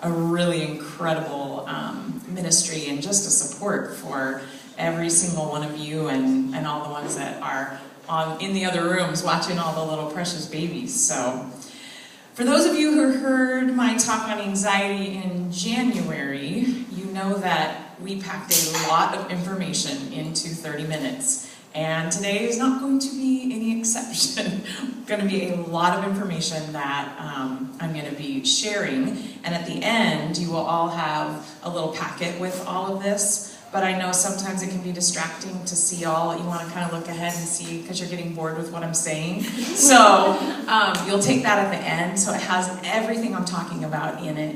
a really incredible ministry and just a support for every single one of you and all the ones that are in the other rooms watching all the little precious babies. So, for those of you who heard my talk on anxiety in January, you know that we packed a lot of information into 30 minutes. And today is not going to be any exception. Going to be a lot of information that I'm going to be sharing. And at the end, you will all have a little packet with all of this. But I know sometimes it can be distracting to see all. You want to kind of look ahead and see because you're getting bored with what I'm saying. So you'll take that at the end. So it has everything I'm talking about in it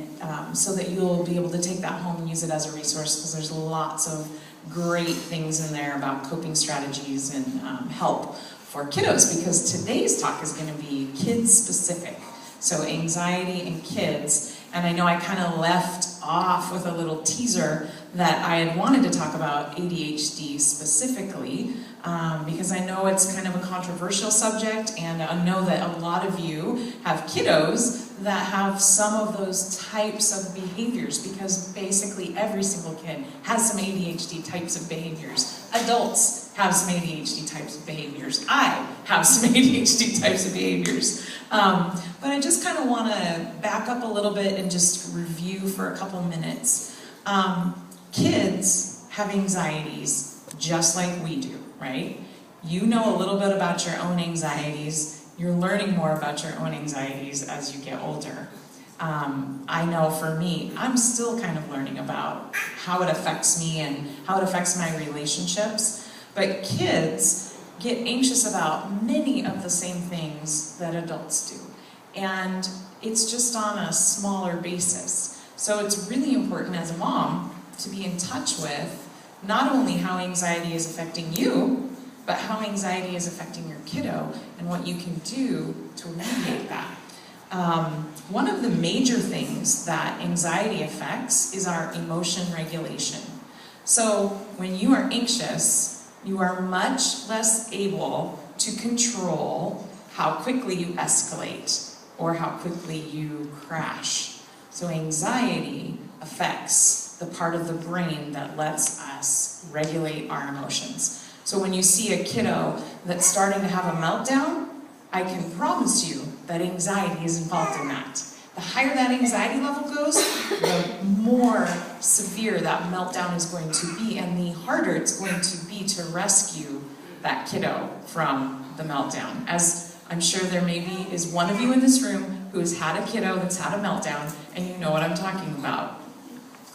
so that you'll be able to take that home and use it as a resource because there's lots of great things in there about coping strategies and help for kiddos, because today's talk is going to be kids specific. So anxiety in kids. And I know I kind of left off with a little teaser that I had wanted to talk about ADHD specifically because I know it's kind of a controversial subject, and I know that a lot of you have kiddos that have some of those types of behaviors, because basically every single kid has some ADHD types of behaviors. Adults have some ADHD types of behaviors. I have some ADHD types of behaviors. But I just kind of want to back up a little bit and just review for a couple minutes. Kids have anxieties just like we do, right? You know a little bit about your own anxieties. You're learning more about your own anxieties as you get older. I know for me, I'm still kind of learning about how it affects me and how it affects my relationships. But kids get anxious about many of the same things that adults do. And it's just on a smaller basis. So it's really important as a mom to be in touch with not only how anxiety is affecting you, but how anxiety is affecting your kiddo and what you can do to alleviate that. One of the major things that anxiety affects is our emotion regulation. So when you are anxious, you are much less able to control how quickly you escalate or how quickly you crash. So anxiety affects the part of the brain that lets us regulate our emotions. So when you see a kiddo that's starting to have a meltdown, I can promise you that anxiety is involved in that. The higher that anxiety level goes, the more severe that meltdown is going to be, and the harder it's going to be to rescue that kiddo from the meltdown. As I'm sure there maybe is one of you in this room who has had a kiddo that's had a meltdown, and you know what I'm talking about.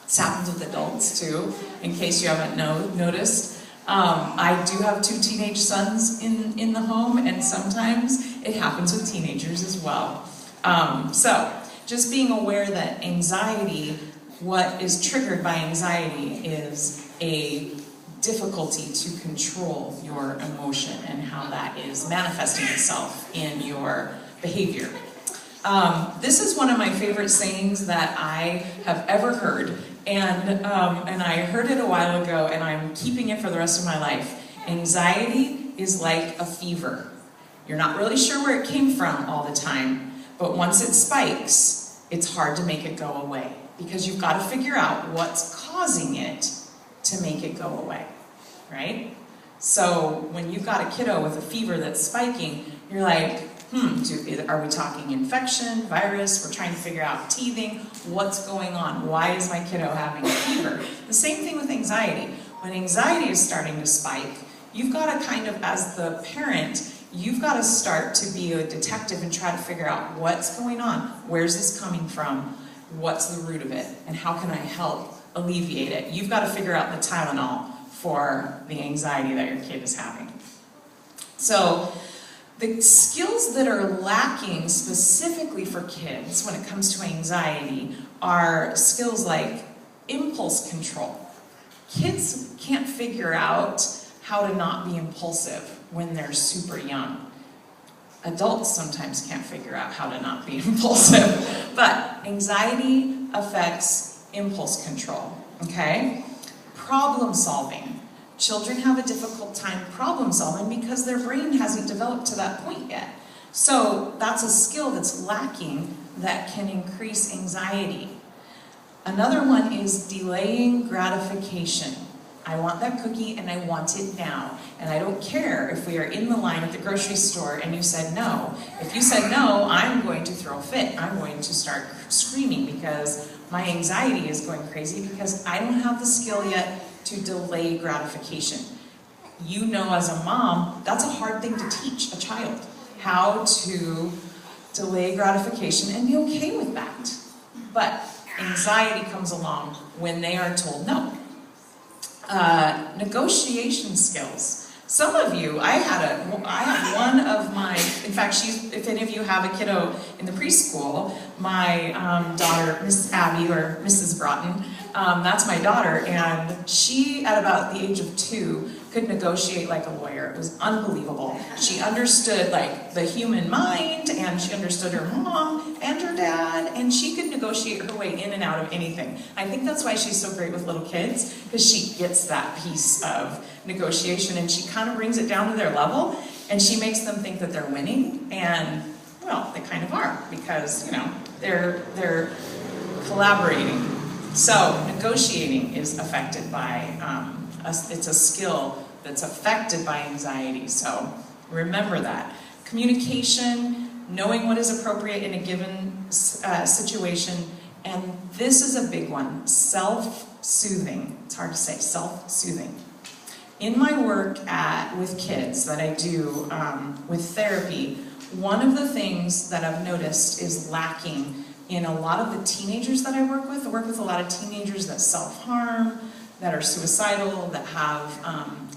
This happens with adults too, in case you haven't noticed. I do have 2 teenage sons in the home, and sometimes it happens with teenagers as well. So just being aware that anxiety, what is triggered by anxiety is a difficulty to control your emotion and how that is manifesting itself in your behavior. This is one of my favorite sayings that I have ever heard. And I heard it a while ago, and I'm keeping it for the rest of my life. Anxiety is like a fever. You're not really sure where it came from all the time, but once it spikes, it's hard to make it go away because you've got to figure out what's causing it to make it go away, right? So when you've got a kiddo with a fever that's spiking, you're like, are we talking infection, virus? We're trying to figure out teething. What's going on? Why is my kiddo having a fever? The same thing with anxiety. When anxiety is starting to spike, you've got to kind of, as the parent, you've got to start to be a detective and try to figure out what's going on. Where's this coming from? What's the root of it? And how can I help alleviate it? You've got to figure out the Tylenol for the anxiety that your kid is having. So the skills that are lacking specifically for kids when it comes to anxiety are skills like impulse control. Kids can't figure out how to not be impulsive when they're super young. Adults sometimes can't figure out how to not be impulsive, but anxiety affects impulse control, okay? Problem solving. Children have a difficult time problem solving because their brain hasn't developed to that point yet. So that's a skill that's lacking that can increase anxiety. Another one is delaying gratification. I want that cookie and I want it now. And I don't care if we are in the line at the grocery store and you said no. If you said no, I'm going to throw a fit. I'm going to start screaming because my anxiety is going crazy because I don't have the skill yet to delay gratification. You know, as a mom, that's a hard thing to teach a child, how to delay gratification and be okay with that. But anxiety comes along when they are told no. Negotiation skills. Some of you, I had one of my, in fact, if any of you have a kiddo in the preschool, my daughter, Miss Abby, or Mrs. Broughton, that's my daughter, and she, at about the age of 2, could negotiate like a lawyer. It was unbelievable. She understood like the human mind, and she understood her mom and her dad, and she could negotiate her way in and out of anything. I think that's why she's so great with little kids, because she gets that piece of negotiation, and she kind of brings it down to their level, and she makes them think that they're winning, and well, they kind of are, because, you know, they're collaborating. So negotiating is affected by, it's a skill that's affected by anxiety, so remember that. Communication, knowing what is appropriate in a given situation, and this is a big one, self-soothing. It's hard to say, self-soothing. In my work with kids that I do with therapy, one of the things that I've noticed is lacking in a lot of the teenagers that I work with. I work with a lot of teenagers that self-harm, that are suicidal, that have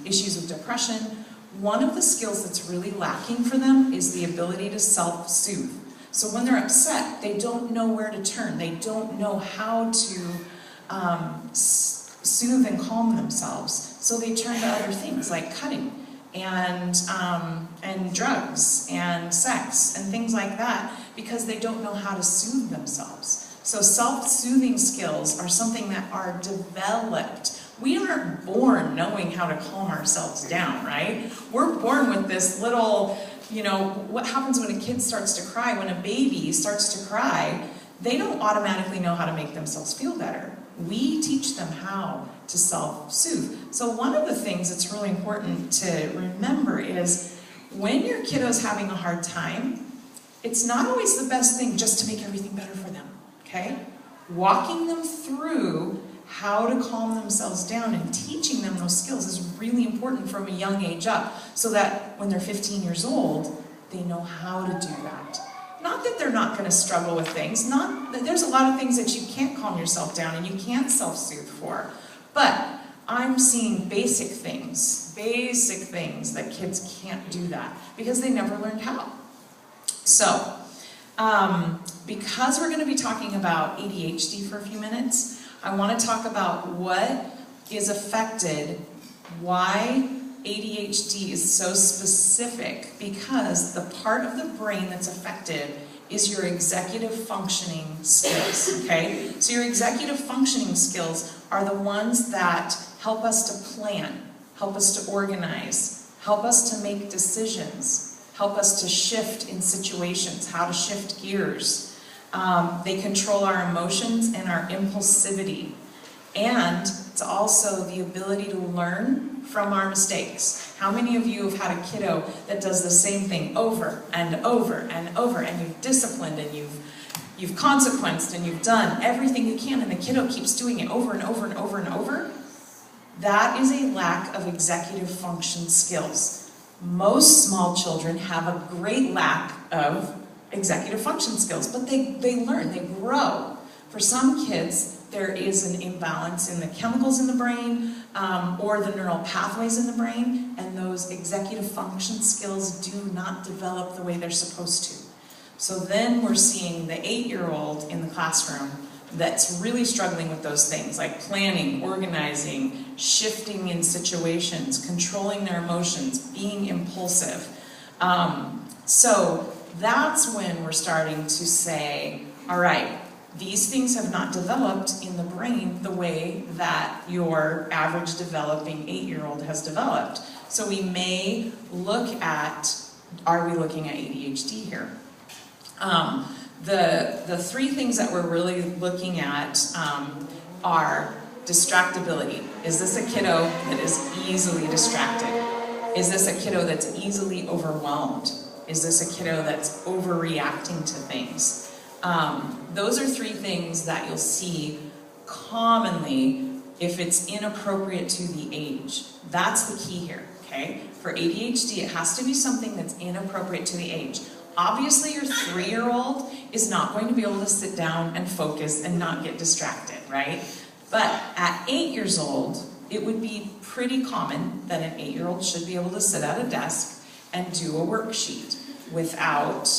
issues with depression. One of the skills that's really lacking for them is the ability to self-soothe. So when they're upset, they don't know where to turn. They don't know how to soothe and calm themselves. So they turn to other things like cutting and drugs and sex and things like that because they don't know how to soothe themselves. So self-soothing skills are something that are developed. We aren't born knowing how to calm ourselves down, right? We're born with this little, you know, what happens when a kid starts to cry, when a baby starts to cry, they don't automatically know how to make themselves feel better. We teach them how to self-soothe. So one of the things that's really important to remember is when your kiddo's having a hard time, it's not always the best thing just to make everything better for them. Okay? Walking them through how to calm themselves down and teaching them those skills is really important from a young age up so that when they're 15 years old, they know how to do that. Not that they're not going to struggle with things, not that there's a lot of things that you can't calm yourself down and you can't self-soothe for, but I'm seeing basic things that kids can't do that because they never learned how. So, because we're going to be talking about ADHD for a few minutes, I want to talk about what is affected, why ADHD is so specific, because the part of the brain that's affected is your executive functioning skills, okay? So your executive functioning skills are the ones that help us to plan, help us to organize, help us to make decisions, help us to shift in situations, how to shift gears. They control our emotions and our impulsivity. And it's also the ability to learn from our mistakes. How many of you have had a kiddo that does the same thing over and over and over, and you've disciplined and you've consequenced and you've done everything you can, and the kiddo keeps doing it over and over and over and over? That is a lack of executive function skills. Most small children have a great lack of executive function skills, but they learn, they grow. For some kids, there is an imbalance in the chemicals in the brain or the neural pathways in the brain, and those executive function skills do not develop the way they're supposed to. So then we're seeing the 8-year-old in the classroom that's really struggling with those things, like planning, organizing, shifting in situations, controlling their emotions, being impulsive. So that's when we're starting to say, all right, these things have not developed in the brain the way that your average developing 8-year-old has developed. So we may look at, are we looking at ADHD here? The three things that we're really looking at are distractibility. Is this a kiddo that is easily distracted? Is this a kiddo that's easily overwhelmed? Is this a kiddo that's overreacting to things? Those are three things that you'll see commonly if it's inappropriate to the age. That's the key here, okay? For ADHD, it has to be something that's inappropriate to the age. Obviously, your 3-year-old is not going to be able to sit down and focus and not get distracted, right? But at 8 years old, it would be pretty common that an 8-year-old should be able to sit at a desk and do a worksheet without,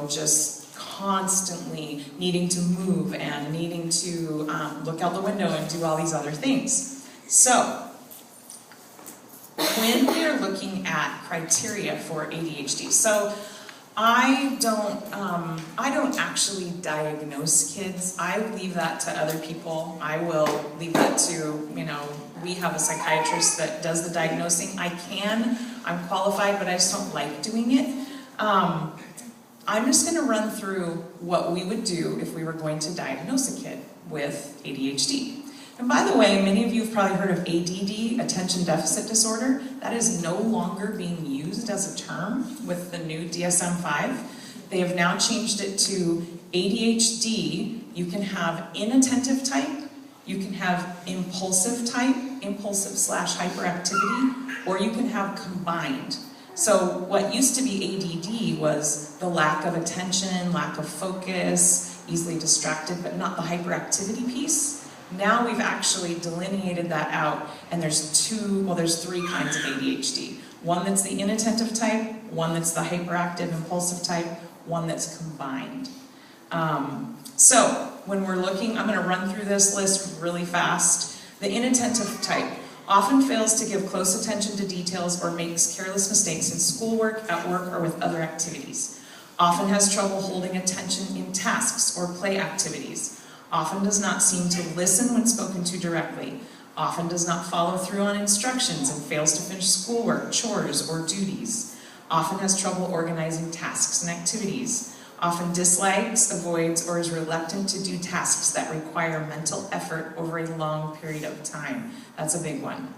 just constantly needing to move and needing to look out the window and do all these other things. So, when we are looking at criteria for ADHD, so I don't actually diagnose kids. I leave that to other people. I will leave that to, we have a psychiatrist that does the diagnosing. I'm qualified, but I just don't like doing it. I'm just going to run through what we would do if we were going to diagnose a kid with ADHD. And by the way, many of you have probably heard of ADD, attention deficit disorder. That is no longer being used as a term with the new DSM-5. They have now changed it to ADHD. You can have inattentive type, you can have impulsive type, impulsive/hyperactivity, or you can have combined. So what used to be ADD was the lack of attention, lack of focus, easily distracted, but not the hyperactivity piece. Now we've actually delineated that out, and there's three kinds of ADHD. One that's the inattentive type, one that's the hyperactive impulsive type, one that's combined. So when we're looking, I'm going to run through this list really fast. The inattentive type often fails to give close attention to details or makes careless mistakes in schoolwork, at work, or with other activities. Often has trouble holding attention in tasks or play activities. Often does not seem to listen when spoken to directly. Often does not follow through on instructions and fails to finish schoolwork, chores, or duties. Often has trouble organizing tasks and activities. Often dislikes, avoids, or is reluctant to do tasks that require mental effort over a long period of time. That's a big one.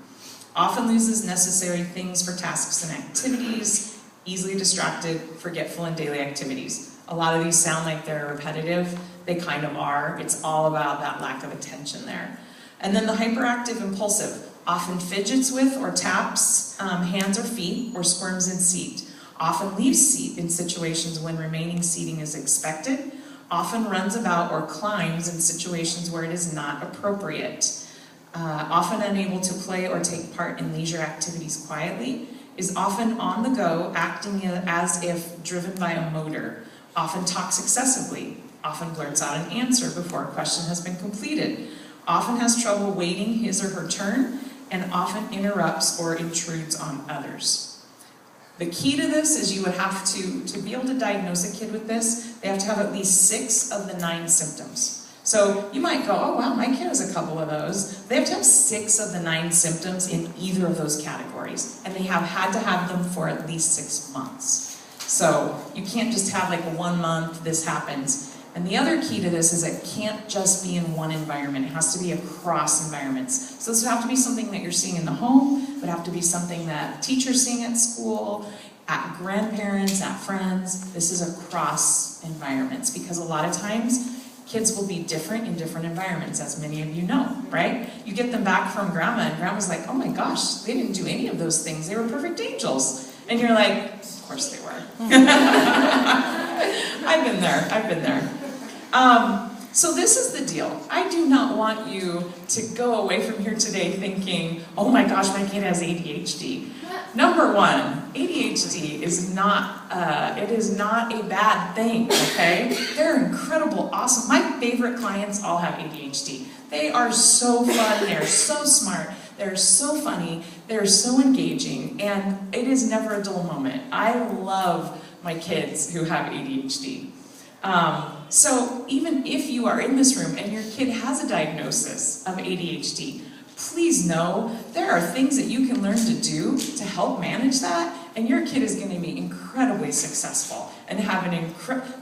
Often loses necessary things for tasks and activities. Easily distracted, forgetful in daily activities. A lot of these sound like they're repetitive. They kind of are. It's all about that lack of attention there. And then the hyperactive impulsive often fidgets with or taps hands or feet or squirms in seat. Often leaves seat in situations when remaining seating is expected. Often runs about or climbs in situations where it is not appropriate. Often unable to play or take part in leisure activities quietly. Is often on the go, acting as if driven by a motor. Often talks excessively. Often blurts out an answer before a question has been completed. Often has trouble waiting his or her turn, and often interrupts or intrudes on others. The key to this is you would have to be able to diagnose a kid with this, they have to have at least 6 of the 9 symptoms. So you might go, oh wow, my kid has a couple of those. They have to have 6 of the 9 symptoms in either of those categories, and they have had to have them for at least 6 months. So you can't just have like 1 month, this happens. And the other key to this is it can't just be in one environment. It has to be across environments. So this would have to be something that you're seeing in the home. It would have to be something that teachers seeing at school, at grandparents, at friends. This is across environments because a lot of times kids will be different in different environments, as many of you know, right? You get them back from grandma and grandma's like, oh my gosh, they didn't do any of those things. They were perfect angels. And you're like, of course they were. I've been there. So this is the deal. I do not want you to go away from here today thinking, oh my gosh, my kid has ADHD. Number one, ADHD is not a bad thing, okay? They're incredible, awesome. My favorite clients all have ADHD. They are so fun, they're so smart, they're so funny, they're so engaging, and it is never a dull moment. I love my kids who have ADHD. So even if you are in this room and your kid has a diagnosis of ADHD, please know there are things that you can learn to do to help manage that, and your kid is going to be incredibly successful. and have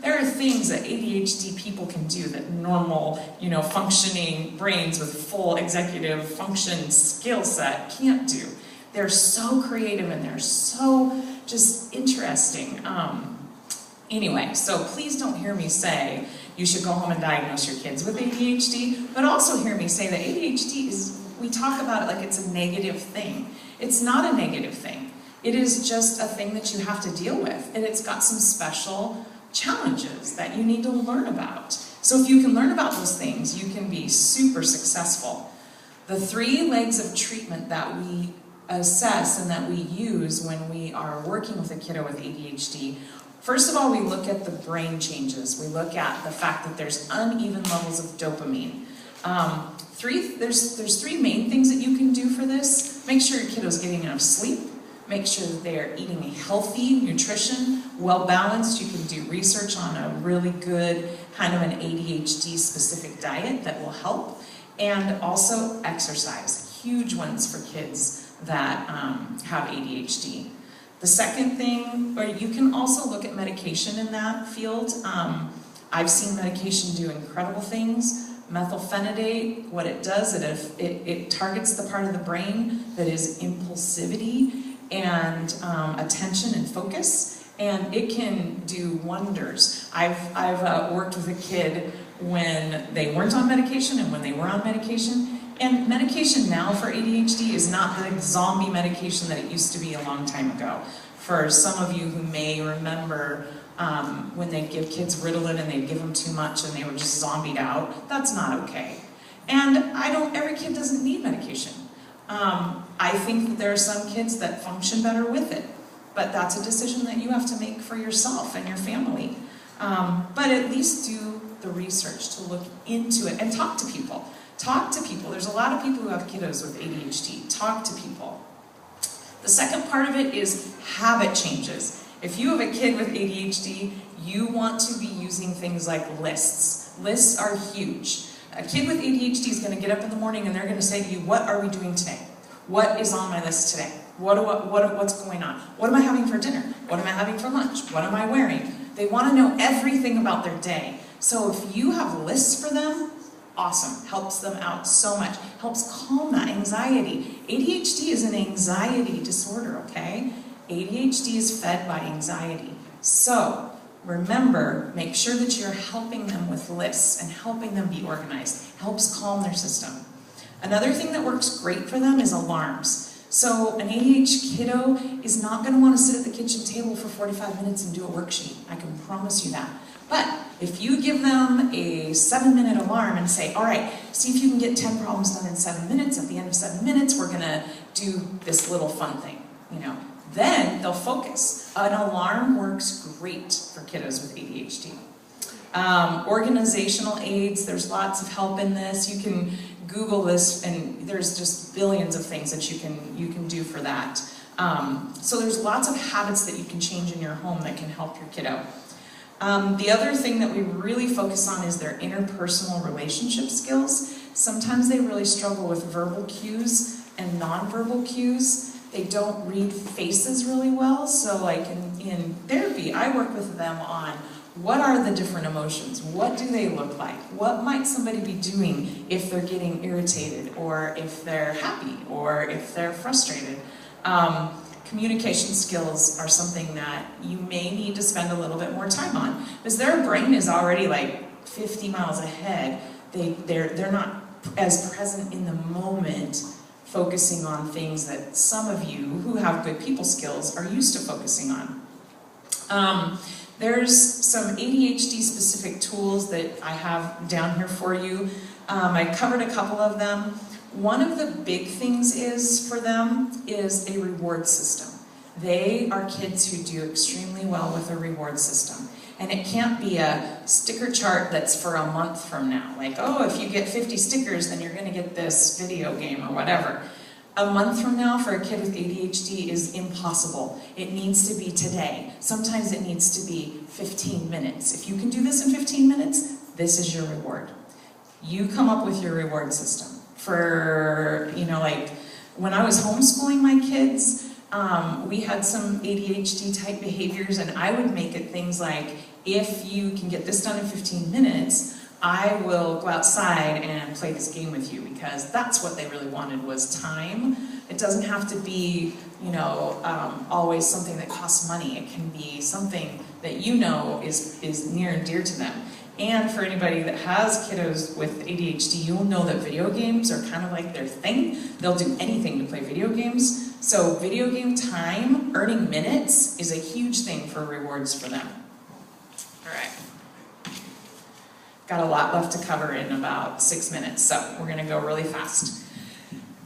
there are things that ADHD people can do that normal, functioning brains with full executive function skill set can't do. They're so creative and they're so just interesting. Anyway, so please don't hear me say you should go home and diagnose your kids with ADHD, but also hear me say that ADHD we talk about it like it's a negative thing. It's not a negative thing. It is just a thing that you have to deal with, and it's got some special challenges that you need to learn about. So if you can learn about those things, you can be super successful. The 3 legs of treatment that we assess and that we use when we are working with a kiddo with ADHD, first of all, we look at the brain changes. We look at the fact that there's uneven levels of dopamine. There's 3 main things that you can do for this. Make sure your kiddo's getting enough sleep. Make sure that they're eating a healthy nutrition, well-balanced. You can do research on a really good kind of an ADHD-specific diet that will help. And also exercise, huge ones for kids that have ADHD. The second thing, or you can also look at medication in that field. I've seen medication do incredible things. Methylphenidate, what it does, it targets the part of the brain that is impulsivity and attention and focus, and it can do wonders. I've worked with a kid when they weren't on medication and when they were on medication, and medication now for ADHD is not the zombie medication that it used to be a long time ago. For some of you who may remember when they give kids Ritalin and they give them too much and they were just zombied out, that's not okay. And every kid doesn't need medication. I think that there are some kids that function better with it, but that's a decision that you have to make for yourself and your family. But at least do the research to look into it and talk to people. Talk to people. There's a lot of people who have kiddos with ADHD. Talk to people. The second part of it is habit changes. If you have a kid with ADHD, you want to be using things like lists. Lists are huge. A kid with ADHD is going to get up in the morning and they're going to say to you, what are we doing today? What is on my list today? What's going on? What am I having for dinner? What am I having for lunch? What am I wearing? They want to know everything about their day. So if you have lists for them, awesome. Helps them out so much. Helps calm that anxiety. ADHD is an anxiety disorder, okay? ADHD is fed by anxiety. So remember, make sure that you're helping them with lists and helping them be organized. Helps calm their system. Another thing that works great for them is alarms. So an ADHD kiddo is not going to want to sit at the kitchen table for 45 minutes and do a worksheet. I can promise you that. But if you give them a 7-minute alarm and say, all right, see if you can get 10 problems done in 7 minutes. At the end of 7 minutes, we're going to do this little fun thing, then they'll focus. An alarm works great for kiddos with ADHD. Organizational aids, there's lots of help in this. You can Google this, and there's just billions of things that you can do for that. So there's lots of habits that you can change in your home that can help your kiddo. The other thing that we really focus on is their interpersonal relationship skills. Sometimes they really struggle with verbal cues and nonverbal cues. They don't read faces really well, so like in therapy, I work with them on what are the different emotions? What do they look like? What might somebody be doing if they're getting irritated, or if they're happy, or if they're frustrated? Communication skills are something that you may need to spend a little bit more time on, because their brain is already like 50 miles ahead. They're not as present in the moment, focusing on things that some of you who have good people skills are used to focusing on. There's some ADHD specific tools that I have down here for you. I covered a couple of them. One of the big things for them is a reward system. They are kids who do extremely well with a reward system. And it can't be a sticker chart that's for a month from now. Like, oh, if you get 50 stickers, then you're going to get this video game or whatever. A month from now for a kid with ADHD is impossible. It needs to be today. Sometimes it needs to be 15 minutes. If you can do this in 15 minutes, this is your reward. You come up with your reward system. For, like, when I was homeschooling my kids, we had some ADHD type behaviors, and I would make it things like, if you can get this done in 15 minutes, I will go outside and play this game with you, because that's what they really wanted, was time. It doesn't have to be, you know, always something that costs money. It can be something that you know is near and dear to them. And for anybody that has kiddos with ADHD, you'll know that video games are kind of like their thing. They'll do anything to play video games. So video game time, earning minutes, is a huge thing for rewards for them. All right. Got a lot left to cover in about 6 minutes, so we're gonna go really fast.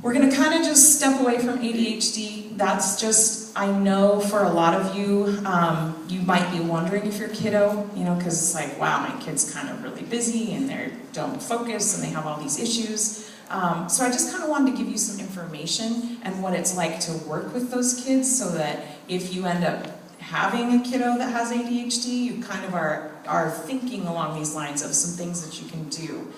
We're gonna kind of just step away from ADHD. That's just, I know for a lot of you, you might be wondering if your kiddo, you know, because it's like, wow, my kid's kind of really busy and they don't focus and they have all these issues. So I just kind of wanted to give you some information and what it's like to work with those kids, so that if you end up having a kiddo that has ADHD, you kind of are thinking along these lines of some things that you can do.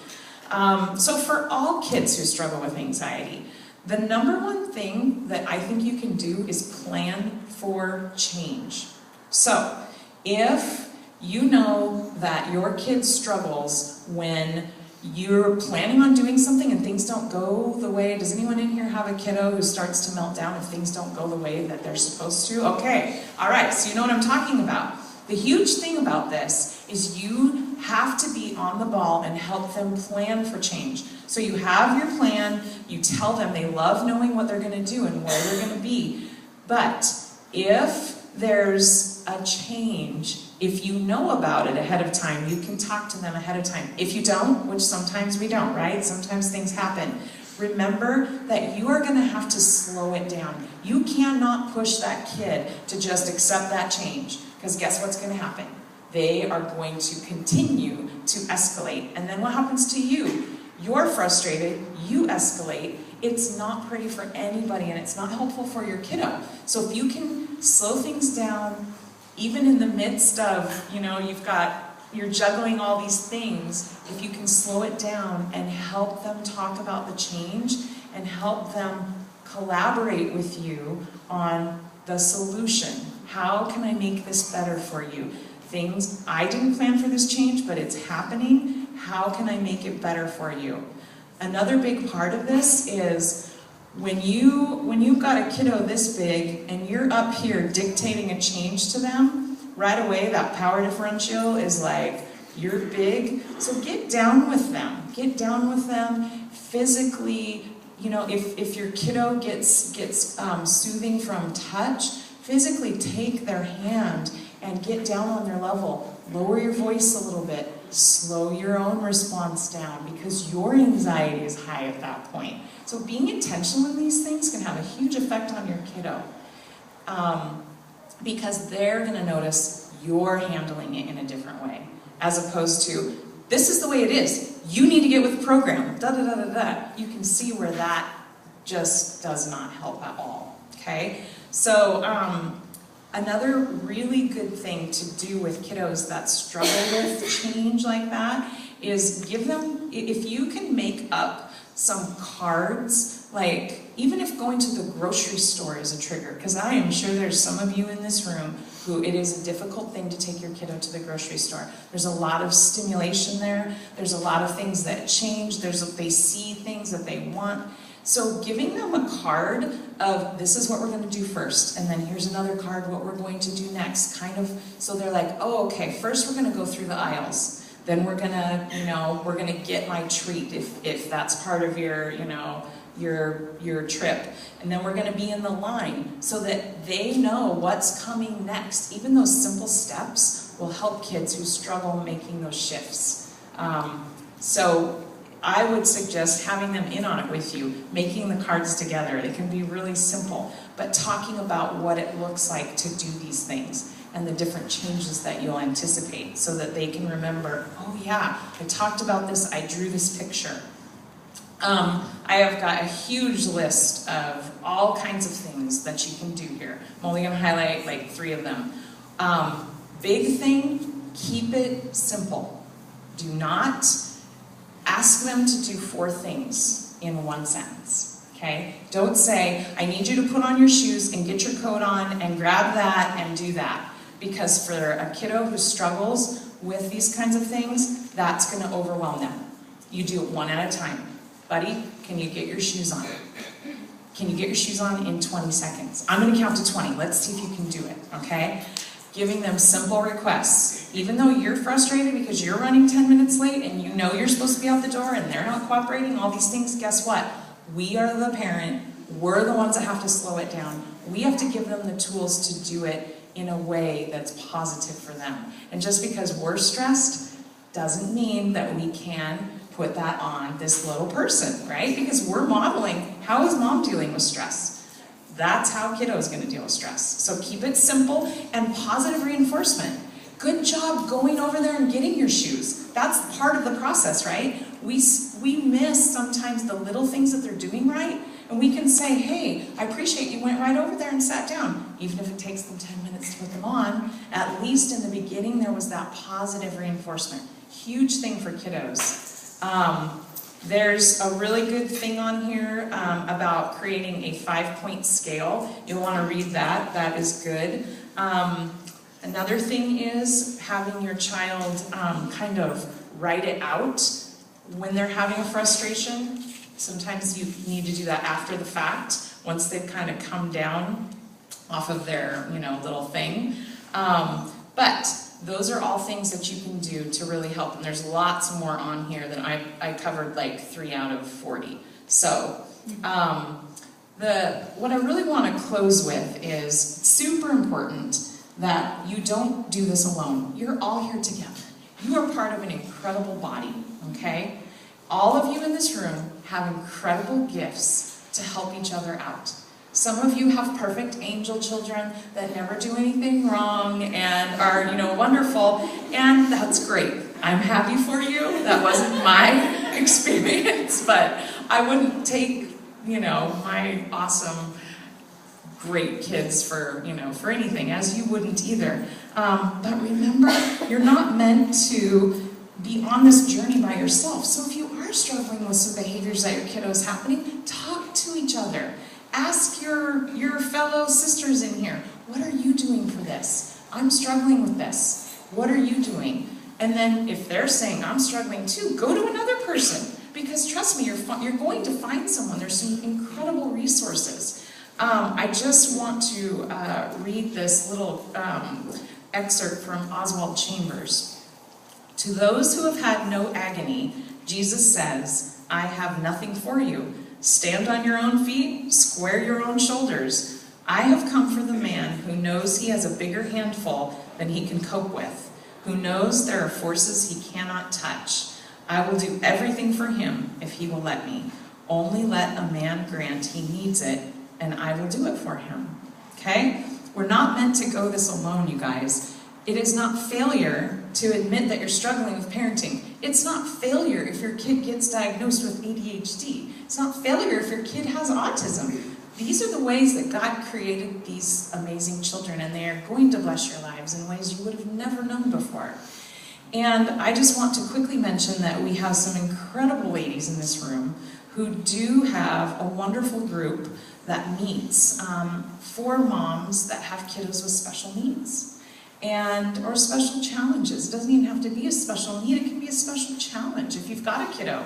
So for all kids who struggle with anxiety, the number one thing that I think you can do is plan for change. So if you know that your kid struggles when you're planning on doing something and things don't go the way, does anyone in here have a kiddo who starts to melt down if things don't go the way that they're supposed to? Okay, all right, so you know what I'm talking about. The huge thing about this is you have to be on the ball and help them plan for change. So you have your plan, you tell them they love knowing what they're going to do and where they're going to be. But if there's a change, if you know about it ahead of time, you can talk to them ahead of time. If you don't, which sometimes we don't, right? Sometimes things happen. Remember that you are going to have to slow it down. You cannot push that kid to just accept that change, because guess what's going to happen? They are going to continue to escalate. And then what happens to you? You're frustrated, you escalate. It's not pretty for anybody, and it's not helpful for your kiddo. So if you can slow things down, even in the midst of, you know, you're juggling all these things, if you can slow it down and help them talk about the change and help them collaborate with you on the solution. How can I make this better for you? Things, I didn't plan for this change, but it's happening. How can I make it better for you? Another big part of this is when you've got a kiddo this big and you're up here dictating a change to them, right away that power differential is like, you're big, so get down with them. Get down with them physically. You know, if your kiddo gets soothing from touch, physically take their hand and get down on their level. Lower your voice a little bit. Slow your own response down, because your anxiety is high at that point. So being intentional in these things can have a huge effect on your kiddo, because they're going to notice you're handling it in a different way, as opposed to, this is the way it is. You need to get with the program. Da da da da da. You can see where that just does not help at all. Okay, so another really good thing to do with kiddos that struggle with change like that is give them, if you can make up some cards, like even if going to the grocery store is a trigger, because I am sure there's some of you in this room who it is a difficult thing to take your kiddo to the grocery store. There's a lot of stimulation there. There's a lot of things that change. They see things that they want. So giving them a card of, this is what we're going to do first, and then here's another card, what we're going to do next, kind of, so they're like, oh, okay, first we're going to go through the aisles, then we're going to, you know, we're going to get my treat if that's part of your, you know, your trip, and then we're going to be in the line, so that they know what's coming next. Even those simple steps will help kids who struggle making those shifts. So I would suggest having them in on it with you, making the cards together. It can be really simple, but talking about what it looks like to do these things and the different changes that you'll anticipate, so that they can remember, oh yeah, I talked about this, I drew this picture. I have got a huge list of all kinds of things that you can do here. I'm only going to highlight like 3 of them. Big thing, keep it simple. Do not ask them to do 4 things in one sentence, okay? Don't say, I need you to put on your shoes and get your coat on and grab that and do that. Because for a kiddo who struggles with these kinds of things, that's going to overwhelm them. You do it one at a time. Buddy, can you get your shoes on? Can you get your shoes on in 20 seconds? I'm going to count to 20. Let's see if you can do it, okay? Giving them simple requests. Even though you're frustrated because you're running 10 minutes late and you know you're supposed to be out the door and they're not cooperating, all these things, guess what? We are the parent. We're the ones that have to slow it down. We have to give them the tools to do it in a way that's positive for them. And just because we're stressed doesn't mean that we can put that on this little person, right? Because we're modeling, how is mom dealing with stress? That's how kiddo is going to deal with stress. So keep it simple and positive reinforcement. Good job going over there and getting your shoes. That's part of the process, right? We miss sometimes the little things that they're doing right, and we can say, hey, I appreciate you went right over there and sat down. Even if it takes them 10 minutes to put them on, at least in the beginning there was that positive reinforcement. Huge thing for kiddos. There's a really good thing on here about creating a 5-point scale. You'll want to read that. That is good. Another thing is having your child kind of write it out when they're having a frustration. Sometimes you need to do that after the fact, once they've kind of come down off of their, little thing. But those are all things that you can do to really help. And there's lots more on here than I covered like 3 out of 40. So what I really want to close with is super important that you don't do this alone. You're all here together. You are part of an incredible body, okay? All of you in this room have incredible gifts to help each other out. Some of you have perfect angel children that never do anything wrong and are, wonderful, and that's great. I'm happy for you. That wasn't my experience, but I wouldn't take, my awesome, great kids for anything, as you wouldn't either. But remember, you're not meant to be on this journey by yourself. So if you are struggling with some behaviors that your kiddo is happening, talk to each other. Ask your fellow sisters in here, what are you doing for this? I'm struggling with this. What are you doing? And then if they're saying, I'm struggling too, go to another person. Because trust me, you're going to find someone. There's some incredible resources. I just want to read this little excerpt from Oswald Chambers. To those who have had no agony, Jesus says, I have nothing for you. Stand on your own feet, square your own shoulders. I have come for the man who knows he has a bigger handful than he can cope with, who knows there are forces he cannot touch. I will do everything for him if he will let me. Only let a man grant he needs it, and I will do it for him. Okay? We're not meant to go this alone, you guys. It is not failure to admit that you're struggling with parenting. It's not failure if your kid gets diagnosed with ADHD. It's not failure if your kid has autism. These are the ways that God created these amazing children, and they are going to bless your lives in ways you would have never known before. And I just want to quickly mention that we have some incredible ladies in this room who do have a wonderful group that meets for moms that have kiddos with special needs or special challenges. It doesn't even have to be a special need, it can be a special challenge. If you've got a kiddo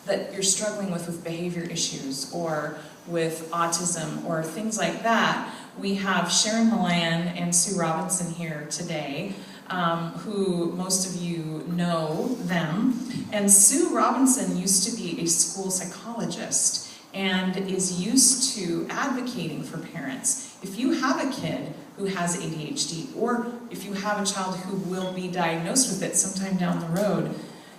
that you're struggling with behavior issues or with autism or things like that, we have Sharon Milan and Sue Robinson here today, who most of you know them. And Sue Robinson used to be a school psychologist and is used to advocating for parents. If you have a kid who has ADHD, or if you have a child who will be diagnosed with it sometime down the road,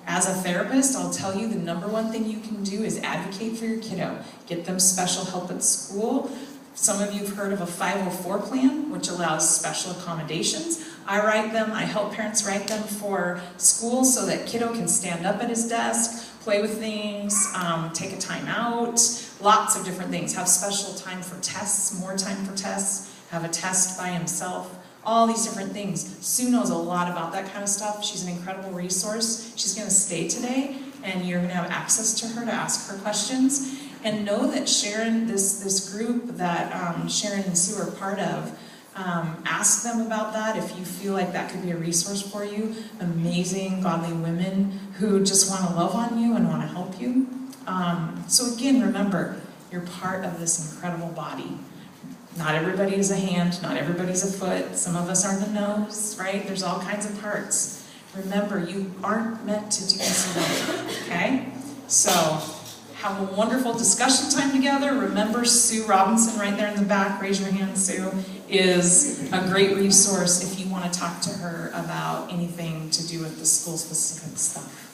as a therapist, I'll tell you the number one thing you can do is advocate for your kiddo. Get them special help at school. Some of you have heard of a 504 plan, which allows special accommodations. I help parents write them for school so that kiddo can stand up at his desk, play with things, take a time out, lots of different things. Have special time for tests, more time for tests, have a test by himself, all these different things. Sue knows a lot about that kind of stuff. She's an incredible resource. She's going to stay today, and you're going to have access to her to ask her questions. And know that Sharon, this group that Sharon and Sue are part of, ask them about that if you feel like that could be a resource for you. Amazing, godly women who just want to love on you and want to help you. So again, remember, you're part of this incredible body. Not everybody is a hand, not everybody's a foot, some of us are the nose, right? There's all kinds of parts. Remember, you aren't meant to do this alone, okay? So, have a wonderful discussion time together. Remember, Sue Robinson right there in the back, raise your hand, Sue, is a great resource if you want to talk to her about anything to do with the school-specific stuff.